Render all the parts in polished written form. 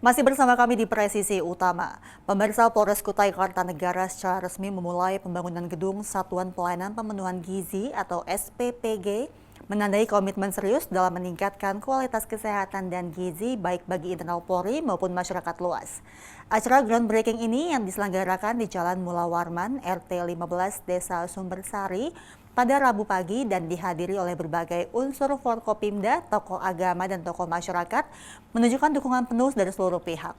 Masih bersama kami di Presisi Utama. Pemirsa, Polres Kutai Kartanegara secara resmi memulai pembangunan gedung Satuan Pelayanan Pemenuhan Gizi atau SPPG, menandai komitmen serius dalam meningkatkan kualitas kesehatan dan gizi baik bagi internal Polri maupun masyarakat luas. Acara groundbreaking ini yang diselenggarakan di Jalan Mula Warman, RT 15 Desa Sumbersari, pada Rabu pagi dan dihadiri oleh berbagai unsur Forkopimda, tokoh agama dan tokoh masyarakat, menunjukkan dukungan penuh dari seluruh pihak.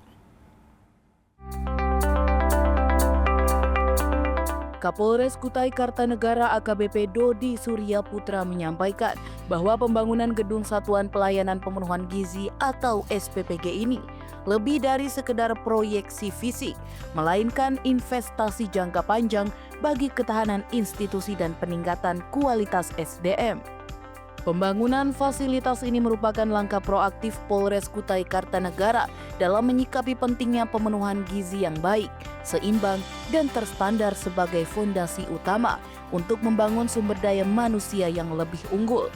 Kapolres Kutai Kartanegara AKBP Dodi Surya Putra menyampaikan bahwa pembangunan gedung Satuan Pelayanan Pemenuhan Gizi atau SPPG ini lebih dari sekedar proyeksi fisik, melainkan investasi jangka panjang bagi ketahanan institusi dan peningkatan kualitas SDM. Pembangunan fasilitas ini merupakan langkah proaktif Polres Kutai Kartanegara dalam menyikapi pentingnya pemenuhan gizi yang baik, seimbang, dan terstandar sebagai fondasi utama untuk membangun sumber daya manusia yang lebih unggul.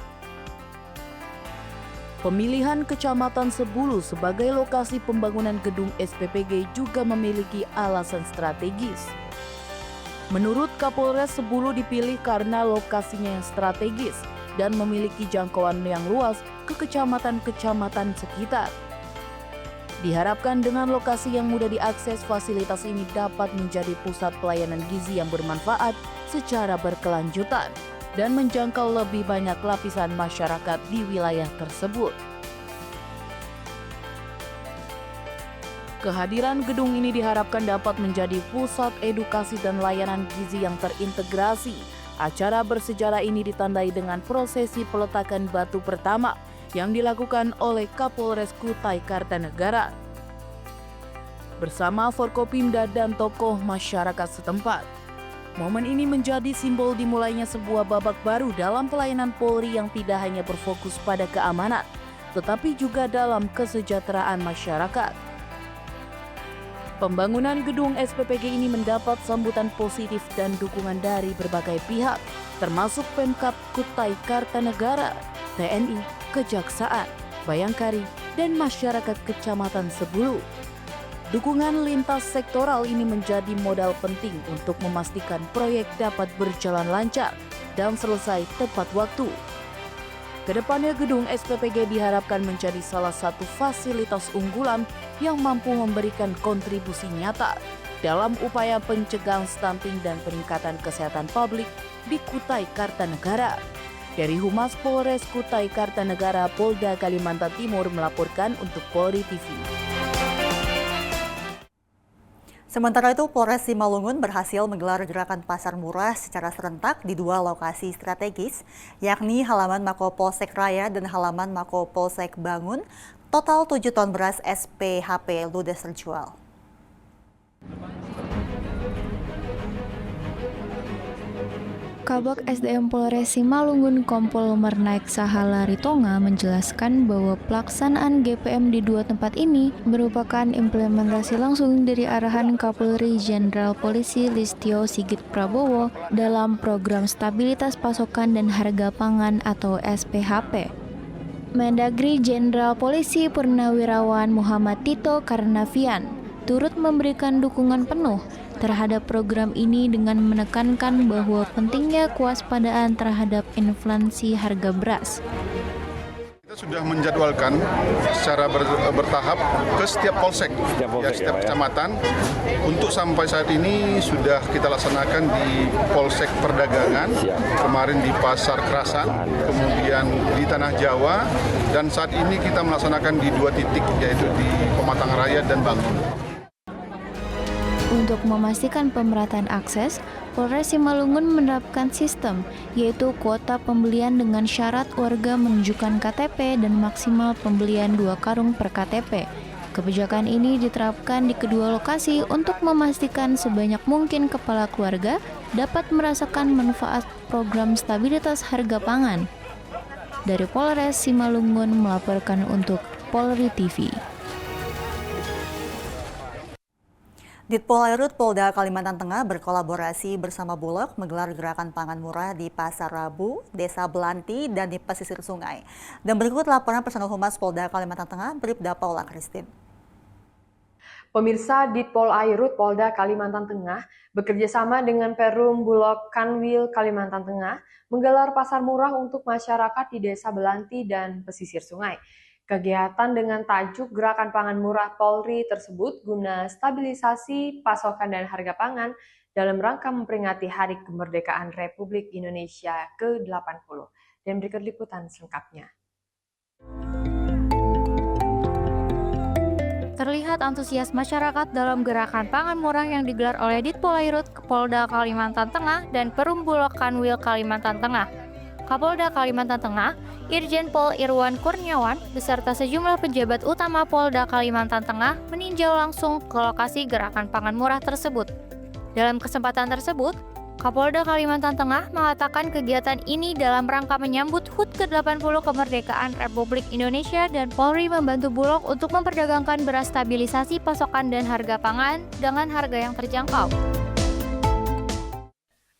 Pemilihan Kecamatan Sebulu sebagai lokasi pembangunan gedung SPPG juga memiliki alasan strategis. Menurut Kapolres, Sebulu dipilih karena lokasinya yang strategis dan memiliki jangkauan yang luas ke kecamatan-kecamatan sekitar. Diharapkan dengan lokasi yang mudah diakses, fasilitas ini dapat menjadi pusat pelayanan gizi yang bermanfaat secara berkelanjutan dan menjangkau lebih banyak lapisan masyarakat di wilayah tersebut. Kehadiran gedung ini diharapkan dapat menjadi pusat edukasi dan layanan gizi yang terintegrasi. Acara bersejarah ini ditandai dengan prosesi peletakan batu pertama yang dilakukan oleh Kapolres Kutai Kartanegara bersama Forkopimda dan tokoh masyarakat setempat. Momen ini menjadi simbol dimulainya sebuah babak baru dalam pelayanan Polri yang tidak hanya berfokus pada keamanan, tetapi juga dalam kesejahteraan masyarakat. Pembangunan gedung SPPG ini mendapat sambutan positif dan dukungan dari berbagai pihak, termasuk Pemkab Kutai Kartanegara, TNI, Kejaksaan, Bayangkari, dan masyarakat Kecamatan Sebulu. Dukungan lintas sektoral ini menjadi modal penting untuk memastikan proyek dapat berjalan lancar dan selesai tepat waktu. Kedepannya gedung SPPG diharapkan menjadi salah satu fasilitas unggulan yang mampu memberikan kontribusi nyata dalam upaya pencegahan stunting dan peningkatan kesehatan publik di Kutai Kartanegara. Dari Humas Polres Kutai Kartanegara, Polda Kalimantan Timur melaporkan untuk Polri TV. Sementara itu, Polres Simalungun berhasil menggelar gerakan pasar murah secara serentak di dua lokasi strategis, yakni halaman Mako Polsek Raya dan halaman Mako Polsek Bangun. Total 7 ton beras SPHP ludes terjual. Kabak SDM Polres Simalungun Kompol Mernaik Sahala Ritonga menjelaskan bahwa pelaksanaan GPM di dua tempat ini merupakan implementasi langsung dari arahan Kapolri Jenderal Polisi Listio Sigit Prabowo dalam program stabilitas pasokan dan harga pangan atau SPHP. Mendagri Jenderal Polisi Purnawirawan Muhammad Tito Karnavian turut memberikan dukungan penuh terhadap program ini dengan menekankan bahwa pentingnya kewaspadaan terhadap inflasi harga beras. Kita sudah menjadwalkan secara bertahap ke setiap polsek, setiap kecamatan. Untuk sampai saat ini sudah kita laksanakan di Polsek Perdagangan, kemarin di Pasar Kerasan, kemudian di Tanah Jawa, dan saat ini kita melaksanakan di dua titik, yaitu di Pematang Raya dan Bangun. Untuk memastikan pemerataan akses, Polres Simalungun menerapkan sistem, yaitu kuota pembelian dengan syarat warga menunjukkan KTP dan maksimal pembelian 2 karung per KTP. Kebijakan ini diterapkan di kedua lokasi untuk memastikan sebanyak mungkin kepala keluarga dapat merasakan manfaat program stabilitas harga pangan. Dari Polres Simalungun melaporkan untuk Polri TV. Ditpolairut Polda Kalimantan Tengah berkolaborasi bersama Bulog menggelar gerakan pangan murah di Pasar Rabu, Desa Belanti, dan di pesisir sungai. Dan berikut laporan personel Humas Polda Kalimantan Tengah, Bribda Paula Christine. Pemirsa, Ditpol Airut Polda Kalimantan Tengah bekerjasama dengan Perum Bulog Kanwil Kalimantan Tengah menggelar pasar murah untuk masyarakat di Desa Belanti dan pesisir sungai. Kegiatan dengan tajuk Gerakan Pangan Murah Polri tersebut guna stabilisasi pasokan dan harga pangan dalam rangka memperingati Hari Kemerdekaan Republik Indonesia ke-80. Dan berikut liputan selengkapnya. Terlihat antusias masyarakat dalam gerakan pangan murah yang digelar oleh Ditpol Airut Polda Kalimantan Tengah dan Perum Bulog Kanwil Kalimantan Tengah. Kapolda Kalimantan Tengah, Irjen Pol Irwan Kurniawan, beserta sejumlah pejabat utama Polda Kalimantan Tengah meninjau langsung ke lokasi gerakan pangan murah tersebut. Dalam kesempatan tersebut, Kapolda Kalimantan Tengah mengatakan kegiatan ini dalam rangka menyambut HUT ke-80 kemerdekaan Republik Indonesia dan Polri membantu Bulog untuk memperdagangkan beras stabilisasi pasokan dan harga pangan dengan harga yang terjangkau.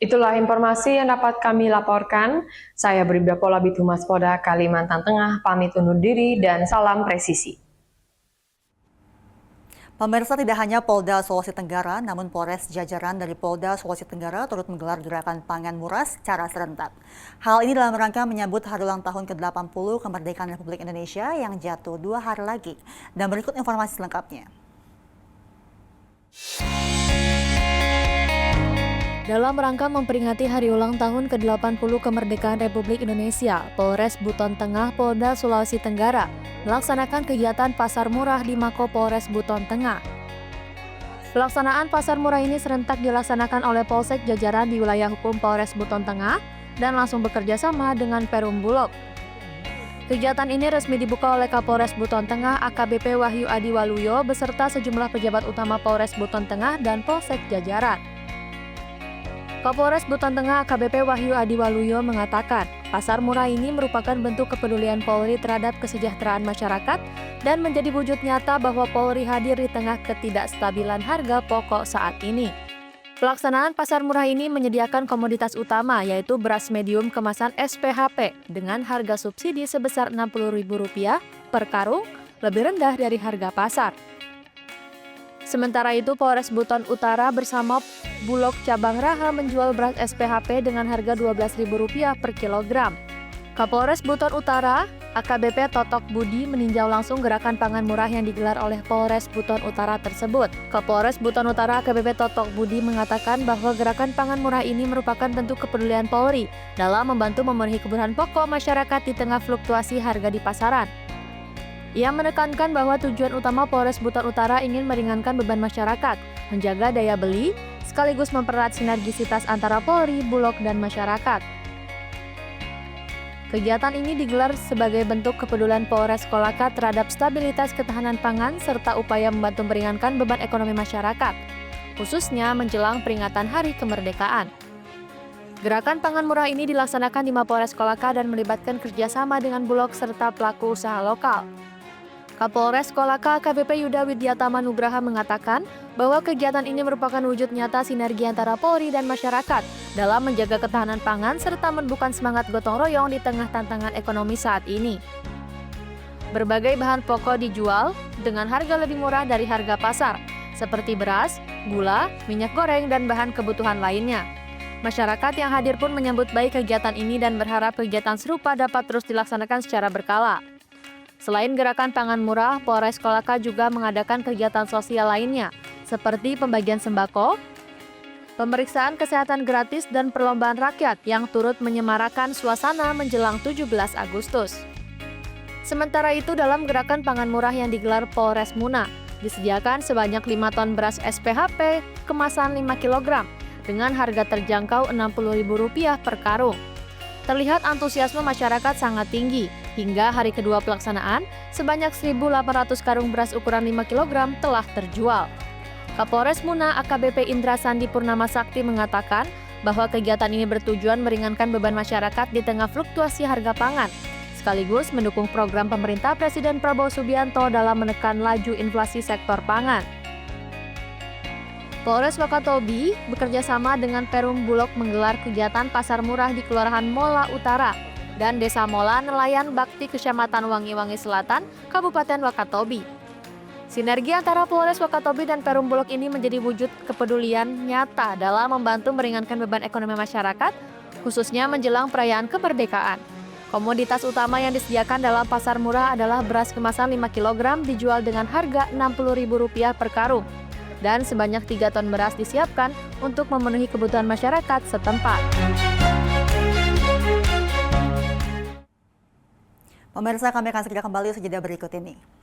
Itulah informasi yang dapat kami laporkan. Saya Bribda Pola Bitumas Polda Kalimantan Tengah pamit undur diri dan salam presisi. Pemirsa, tidak hanya Polda Sulawesi Tenggara, namun Polres jajaran dari Polda Sulawesi Tenggara turut menggelar gerakan pangan murah secara serentak. Hal ini dalam rangka menyambut hari ulang tahun ke-80 kemerdekaan Republik Indonesia yang jatuh 2 hari lagi. Dan berikut informasi selengkapnya. Dalam rangka memperingati hari ulang tahun ke-80 kemerdekaan Republik Indonesia, Polres Buton Tengah, Polda Sulawesi Tenggara melaksanakan kegiatan pasar murah di Mako Polres Buton Tengah. Pelaksanaan pasar murah ini serentak dilaksanakan oleh Polsek jajaran di wilayah hukum Polres Buton Tengah dan langsung bekerja sama dengan Perum Bulog. Kegiatan ini resmi dibuka oleh Kapolres Buton Tengah AKBP Wahyu Adi Waluyo beserta sejumlah pejabat utama Polres Buton Tengah dan Polsek jajaran. Kapolres Buton Tengah AKBP Wahyu Adi Waluyo mengatakan, pasar murah ini merupakan bentuk kepedulian Polri terhadap kesejahteraan masyarakat dan menjadi wujud nyata bahwa Polri hadir di tengah ketidakstabilan harga pokok saat ini. Pelaksanaan pasar murah ini menyediakan komoditas utama yaitu beras medium kemasan SPHP dengan harga subsidi sebesar Rp60.000 per karung, lebih rendah dari harga pasar. Sementara itu, Polres Buton Utara bersama Bulog Cabang Raha menjual beras SPHP dengan harga Rp12.000 per kilogram. Kapolres Buton Utara, AKBP Totok Budi meninjau langsung gerakan pangan murah yang digelar oleh Polres Buton Utara tersebut. Kapolres Buton Utara AKBP Totok Budi mengatakan bahwa gerakan pangan murah ini merupakan bentuk kepedulian Polri dalam membantu memenuhi kebutuhan pokok masyarakat di tengah fluktuasi harga di pasaran. Ia menekankan bahwa tujuan utama Polres Buton Utara ingin meringankan beban masyarakat, menjaga daya beli, sekaligus mempererat sinergisitas antara Polri, Bulog, dan masyarakat. Kegiatan ini digelar sebagai bentuk kepedulian Polres Kolaka terhadap stabilitas ketahanan pangan serta upaya membantu meringankan beban ekonomi masyarakat, khususnya menjelang peringatan Hari Kemerdekaan. Gerakan pangan murah ini dilaksanakan di Mapolres Kolaka dan melibatkan kerjasama dengan Bulog serta pelaku usaha lokal. Kapolres Kolaka AKBP Yuda Widyatama Nugraha mengatakan bahwa kegiatan ini merupakan wujud nyata sinergi antara Polri dan masyarakat dalam menjaga ketahanan pangan serta menumbuhkan semangat gotong royong di tengah tantangan ekonomi saat ini. Berbagai bahan pokok dijual dengan harga lebih murah dari harga pasar, seperti beras, gula, minyak goreng, dan bahan kebutuhan lainnya. Masyarakat yang hadir pun menyambut baik kegiatan ini dan berharap kegiatan serupa dapat terus dilaksanakan secara berkala. Selain gerakan pangan murah, Polres Kolaka juga mengadakan kegiatan sosial lainnya, seperti pembagian sembako, pemeriksaan kesehatan gratis, dan perlombaan rakyat yang turut menyemarakan suasana menjelang 17 Agustus. Sementara itu, dalam gerakan pangan murah yang digelar Polres Muna, disediakan sebanyak 5 ton beras SPHP kemasan 5 kg dengan harga terjangkau Rp60.000 per karung. Terlihat antusiasme masyarakat sangat tinggi. Hingga hari kedua pelaksanaan, sebanyak 1.800 karung beras ukuran 5 kg telah terjual. Kapolres Muna AKBP Indra Sandi Purnama Sakti mengatakan bahwa kegiatan ini bertujuan meringankan beban masyarakat di tengah fluktuasi harga pangan, sekaligus mendukung program pemerintah Presiden Prabowo Subianto dalam menekan laju inflasi sektor pangan. Polres Wakatobi bekerjasama dengan Perum Bulog menggelar kegiatan pasar murah di Kelurahan Mola Utara dan Desa Mola Nelayan Bakti Kecamatan Wangi-Wangi Selatan, Kabupaten Wakatobi. Sinergi antara Polres Wakatobi dan Perum Bulog ini menjadi wujud kepedulian nyata dalam membantu meringankan beban ekonomi masyarakat, khususnya menjelang perayaan kemerdekaan. Komoditas utama yang disediakan dalam pasar murah adalah beras kemasan 5 kg dijual dengan harga Rp60.000 per karung. Dan sebanyak 3 ton beras disiapkan untuk memenuhi kebutuhan masyarakat setempat. Pemirsa, kami akan segera kembali sejedah berikut ini.